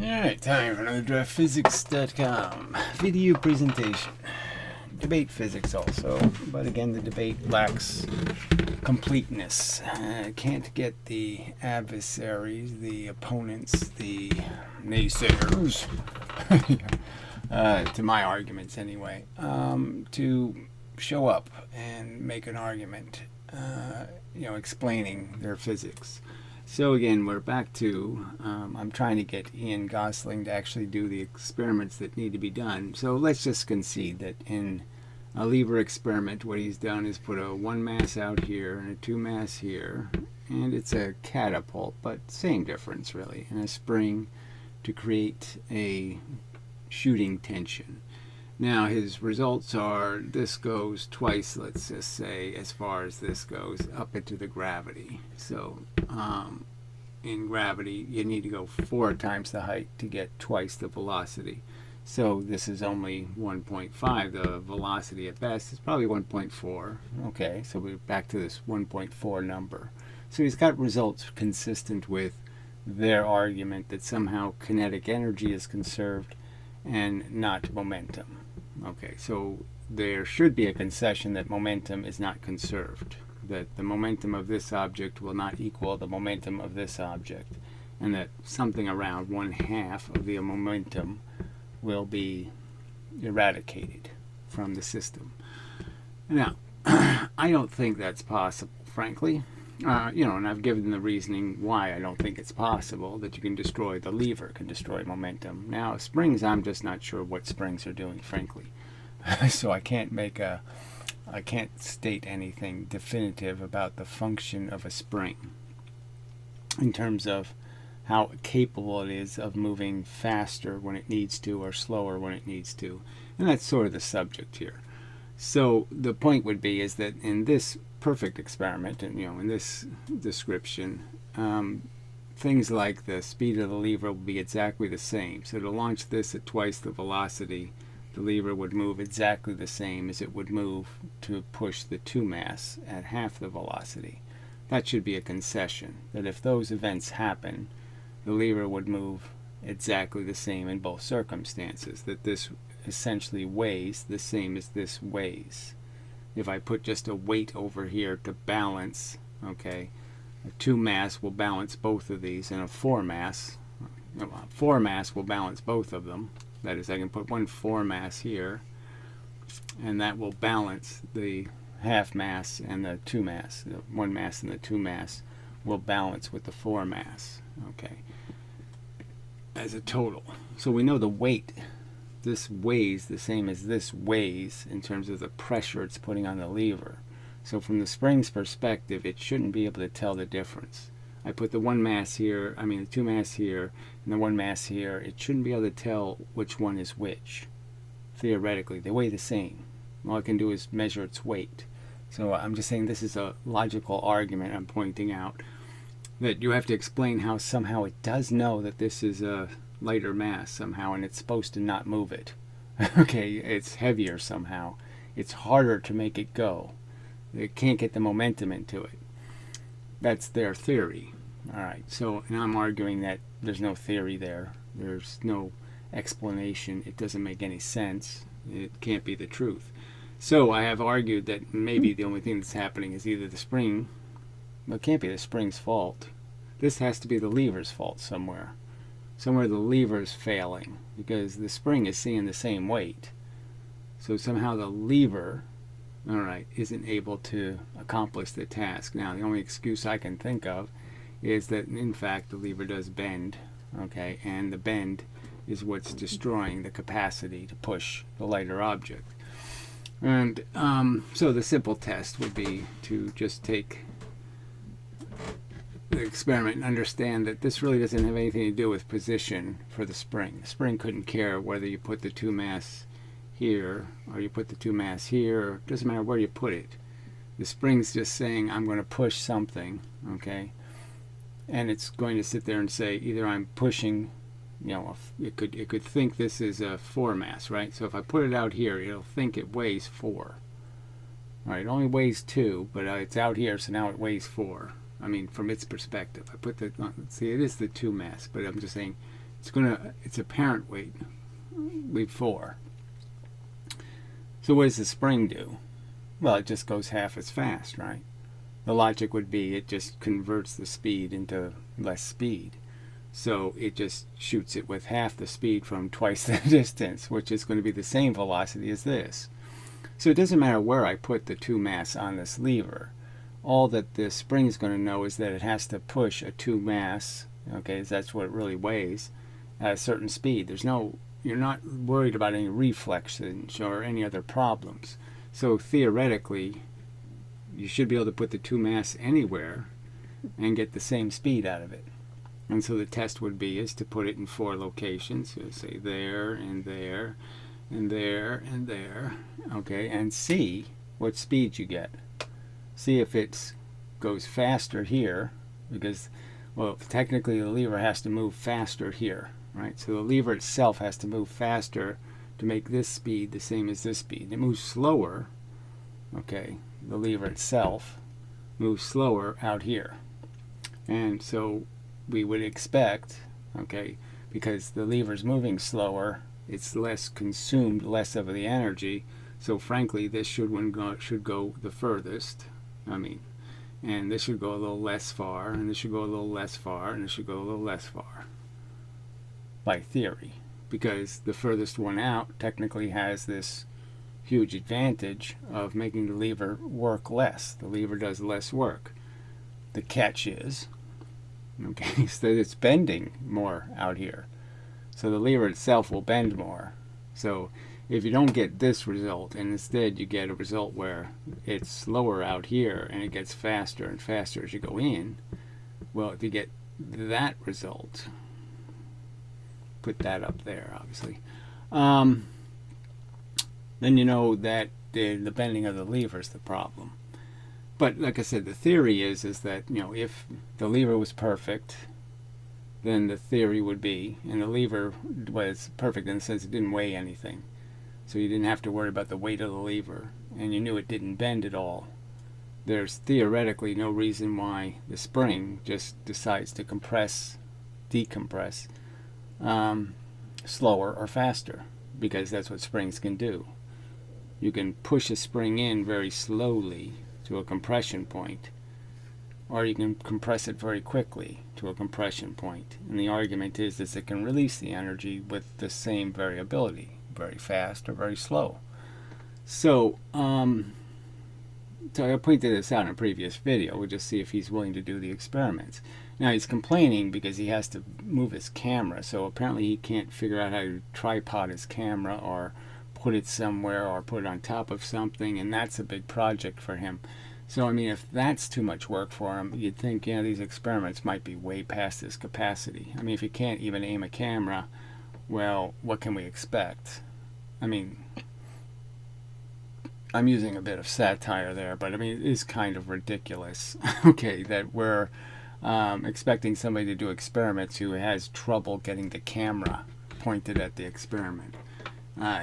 Alright, time for another DraftPhysics.com video presentation. Debate physics also, but again the debate lacks completeness. Can't get the adversaries, the opponents, the naysayers, to my arguments anyway, to show up and make an argument, explaining their physics. So again, we're back to, I'm trying to get Ian Gostling to actually do the experiments that need to be done. So let's just concede that in a lever experiment, what he's done is put a 1 mass out here and a 2 mass here, and it's a catapult, but same difference really, and a spring to create a shooting tension. Now his results are, this goes twice, let's just say, as far as this goes, up into the gravity. So in gravity, you need to go 4 times the height to get twice the velocity. So this is only 1.5. The velocity at best is probably 1.4. Okay, so we're back to this 1.4 number. So he's got results consistent with their argument that somehow kinetic energy is conserved and not momentum. Okay, so there should be a concession that momentum is not conserved, that the momentum of this object will not equal the momentum of this object, and that something around 1/2 of the momentum will be eradicated from the system. Now, I don't think that's possible, frankly. And I've given the reasoning why I don't think it's possible, that you can destroy the lever, can destroy momentum. Now, springs, I'm just not sure what springs are doing, frankly. So I can't state anything definitive about the function of a spring in terms of how capable it is of moving faster when it needs to or slower when it needs to. And that's sort of the subject here. So the point would be is that in this perfect experiment, and in this description, things like the speed of the lever will be exactly the same. So to launch this at twice the velocity, the lever would move exactly the same as it would move to push the 2 mass at half the velocity. That should be a concession, that if those events happen, the lever would move exactly the same in both circumstances, that this essentially weighs the same as this weighs. If I put just a weight over here to balance, okay, a 2 mass will balance both of these, and a 4 mass will balance both of them. That is, I can put one 4 mass here, and that will balance the half mass and the 2 mass. The 1 mass and the 2 mass will balance with the 4 mass, okay, as a total. So we know the weight, this weighs the same as this weighs in terms of the pressure it's putting on the lever. So from the spring's perspective, it shouldn't be able to tell the difference. I put the 1 mass here, the 2 mass here, and the 1 mass here. It shouldn't be able to tell which one is which. Theoretically, they weigh the same. All I can do is measure its weight. So I'm just saying this is a logical argument I'm pointing out, that you have to explain how somehow it does know that this is a lighter mass somehow, and it's supposed to not move it. Okay, it's heavier somehow. It's harder to make it go. It can't get the momentum into it. That's their theory. Alright, so and I'm arguing that there's no theory there. There's no explanation. It doesn't make any sense. It can't be the truth. So I have argued that maybe the only thing that's happening is either the spring, well, it can't be the spring's fault. This has to be the lever's fault somewhere. Somewhere the lever's failing, because the spring is seeing the same weight. So somehow the lever, isn't able to accomplish the task. Now, the only excuse I can think of is that, in fact, the lever does bend, okay, and the bend is what's destroying the capacity to push the lighter object. And so the simple test would be to just take the experiment and understand that this really doesn't have anything to do with position for the spring. The spring couldn't care whether you put the 2 mass here or you put the 2 mass here. It doesn't matter where you put it. The spring's just saying, I'm going to push something, okay, and it's going to sit there and say either I'm pushing, it could think this is a 4 mass, right? So if I put it out here, it'll think it weighs 4. All right, it only weighs 2, but it's out here, so now it weighs 4. From its perspective. I put the, see, it is the 2 mass, but I'm just saying it's a parent weight before. So what does the spring do? Well, it just goes half as fast, right? The logic would be it just converts the speed into less speed. So it just shoots it with half the speed from twice the distance, which is going to be the same velocity as this. So it doesn't matter where I put the 2 mass on this lever. All that the spring is going to know is that it has to push a 2 mass, okay, that's what it really weighs, at a certain speed. You're not worried about any reflections or any other problems. So theoretically, you should be able to put the 2 mass anywhere and get the same speed out of it. And so the test would be is to put it in 4 locations. So say there and there and there and there, okay, and see what speed you get. See if it goes faster here, because, well, technically the lever has to move faster here, right? So the lever itself has to move faster to make this speed the same as this speed. It moves slower, okay, the lever itself moves slower out here. And so we would expect, okay, because the lever's moving slower, it's less consumed, less of the energy. So frankly, this should go the furthest. And this should go a little less far, and this should go a little less far, and this should go a little less far. By theory, because the furthest one out technically has this huge advantage of making the lever work less. The lever does less work. The catch is, okay, so that it's bending more out here. So the lever itself will bend more. So if you don't get this result, and instead you get a result where it's slower out here and it gets faster and faster as you go in, well, if you get that result, put that up there, obviously, then you know that the bending of the lever is the problem. But like I said, the theory is that, you know, if the lever was perfect, then the theory would be, and the lever was perfect in the sense it didn't weigh anything. So you didn't have to worry about the weight of the lever, and you knew it didn't bend at all. There's theoretically no reason why the spring just decides to decompress, slower or faster, because that's what springs can do. You can push a spring in very slowly to a compression point, or you can compress it very quickly to a compression point. And the argument is that it can release the energy with the same variability, very fast or very slow. So, so I pointed this out in a previous video. We'll just see if he's willing to do the experiments. Now he's complaining because he has to move his camera, so apparently he can't figure out how to tripod his camera or put it somewhere or put it on top of something, and that's a big project for him. So, I mean, if that's too much work for him, you'd think, you know, these experiments might be way past his capacity. I mean, if you can't even aim a camera, well, what can we expect? I mean, I'm using a bit of satire there, but I mean, it is kind of ridiculous, okay, that we're expecting somebody to do experiments who has trouble getting the camera pointed at the experiment.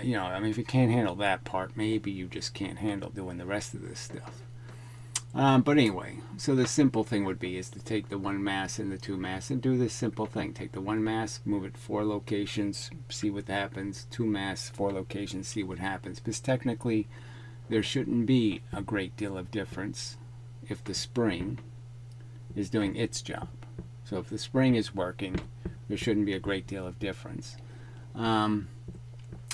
You know, I mean, if you can't handle that part, maybe you just can't handle doing the rest of this stuff. But anyway, so the simple thing would be is to take the 1 mass and the 2 mass and do this simple thing. Take the 1 mass, move it 4 locations, see what happens. 2 mass, 4 locations, see what happens. Because technically, there shouldn't be a great deal of difference if the spring is doing its job. So if the spring is working, there shouldn't be a great deal of difference.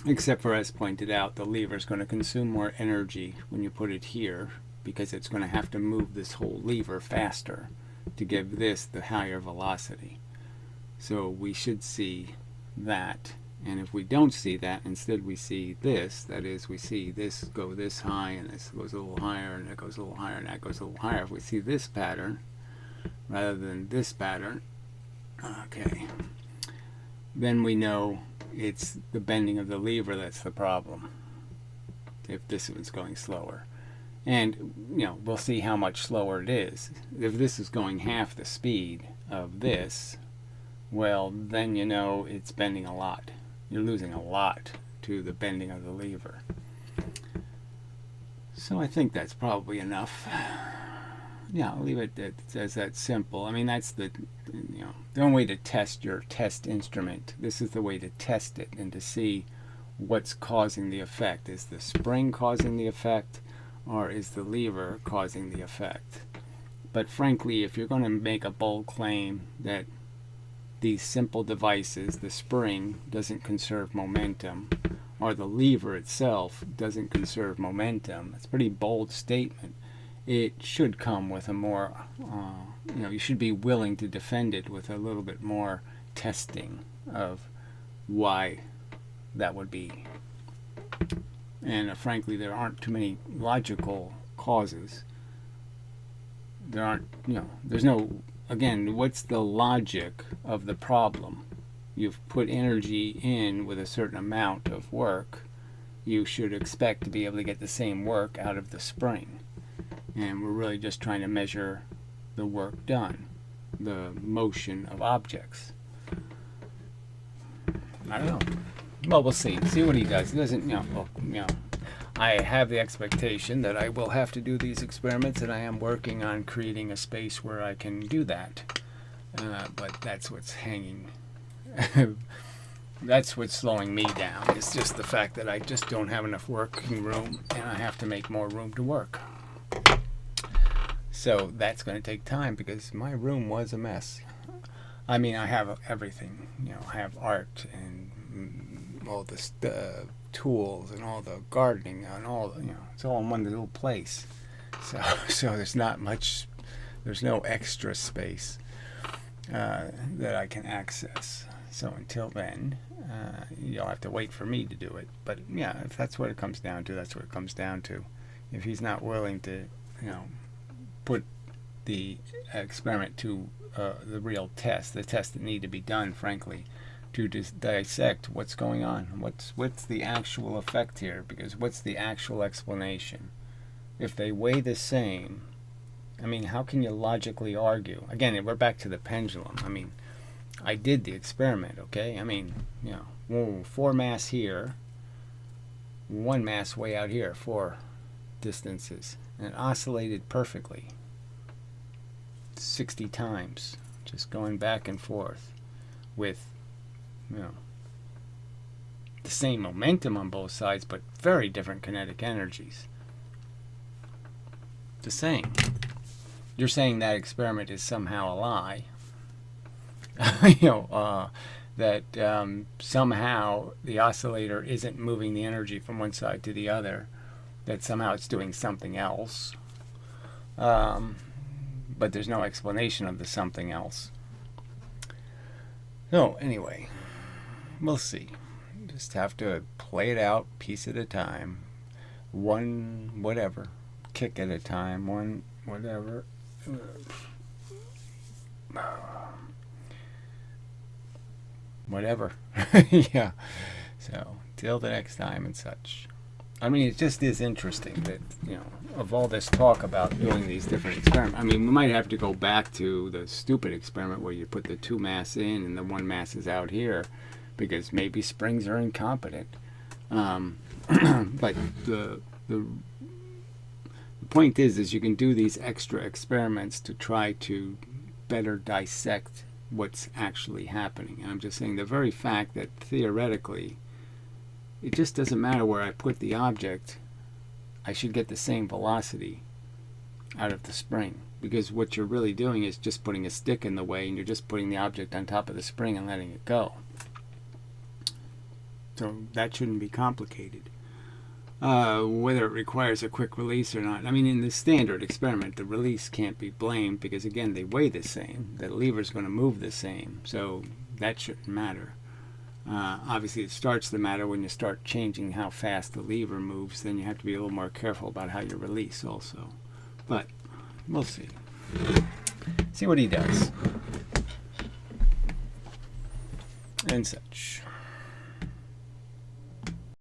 Except for, as pointed out, the lever is going to consume more energy when you put it here, because it's going to have to move this whole lever faster to give this the higher velocity. So we should see that. And if we don't see that, instead we see this, that is, we see this go this high, and this goes a little higher, and that goes a little higher, and that goes a little higher. If we see this pattern, rather than this pattern, okay, then we know it's the bending of the lever that's the problem, if this was going slower. And, you know, we'll see how much slower it is. If this is going half the speed of this, well, then you know it's bending a lot. You're losing a lot to the bending of the lever. So I think that's probably enough. yeah, I'll leave it as that simple. I mean, that's the only way to test your test instrument. This is the way to test it and to see what's causing the effect. Is the spring causing the effect, or is the lever causing the effect? But frankly, if you're going to make a bold claim that these simple devices, the spring doesn't conserve momentum, or the lever itself doesn't conserve momentum, it's a pretty bold statement. It should come with a more, you should be willing to defend it with a little bit more testing of why that would be. And frankly, there aren't too many logical causes. There aren't, there's no, again, what's the logic of the problem? You've put energy in with a certain amount of work. You should expect to be able to get the same work out of the spring. And we're really just trying to measure the work done, the motion of objects. I don't know. Well, we'll see. See what he does. He doesn't, I have the expectation that I will have to do these experiments, and I am working on creating a space where I can do that. But that's what's hanging. That's what's slowing me down. It's just the fact that I just don't have enough working room, and I have to make more room to work. So that's going to take time, because my room was a mess. I mean, I have everything. I have art and all the tools and all the gardening and all. It's all in one little place. So there's not much. There's no extra space that I can access. So until then, you'll have to wait for me to do it. But yeah, if that's what it comes down to, that's what it comes down to. If he's not willing to, put the experiment to the real test, the test that need to be done, frankly, to dissect what's going on, what's the actual effect here, because what's the actual explanation? If they weigh the same, I mean, how can you logically argue? Again, we're back to the pendulum. I mean, I did the experiment, okay? I mean, 4 mass here, 1 mass way out here, 4 distances, and it oscillated perfectly 60 times, just going back and forth with the same momentum on both sides, but very different kinetic energies. The same. You're saying that experiment is somehow a lie. That somehow the oscillator isn't moving the energy from one side to the other, that somehow it's doing something else. But there's no explanation of the something else. So anyway, we'll see. Just have to play it out piece at a time. One whatever. Kick at a time. One whatever. Whatever. Yeah. So, till the next time and such. I mean, it just is interesting that, of all this talk about doing these different experiments, I mean, we might have to go back to the stupid experiment where you put the 2 mass in and the 1 mass is out here, because maybe springs are incompetent. But the point is you can do these extra experiments to try to better dissect what's actually happening. And I'm just saying the very fact that theoretically it just doesn't matter where I put the object, I should get the same velocity out of the spring, because what you're really doing is just putting a stick in the way, and you're just putting the object on top of the spring and letting it go. So that shouldn't be complicated. Whether it requires a quick release or not, I mean, in the standard experiment, the release can't be blamed, because again, they weigh the same. The lever's going to move the same, so that shouldn't matter. Obviously, it starts to matter when you start changing how fast the lever moves. Then you have to be a little more careful about how you release also. But we'll see. See what he does. And such.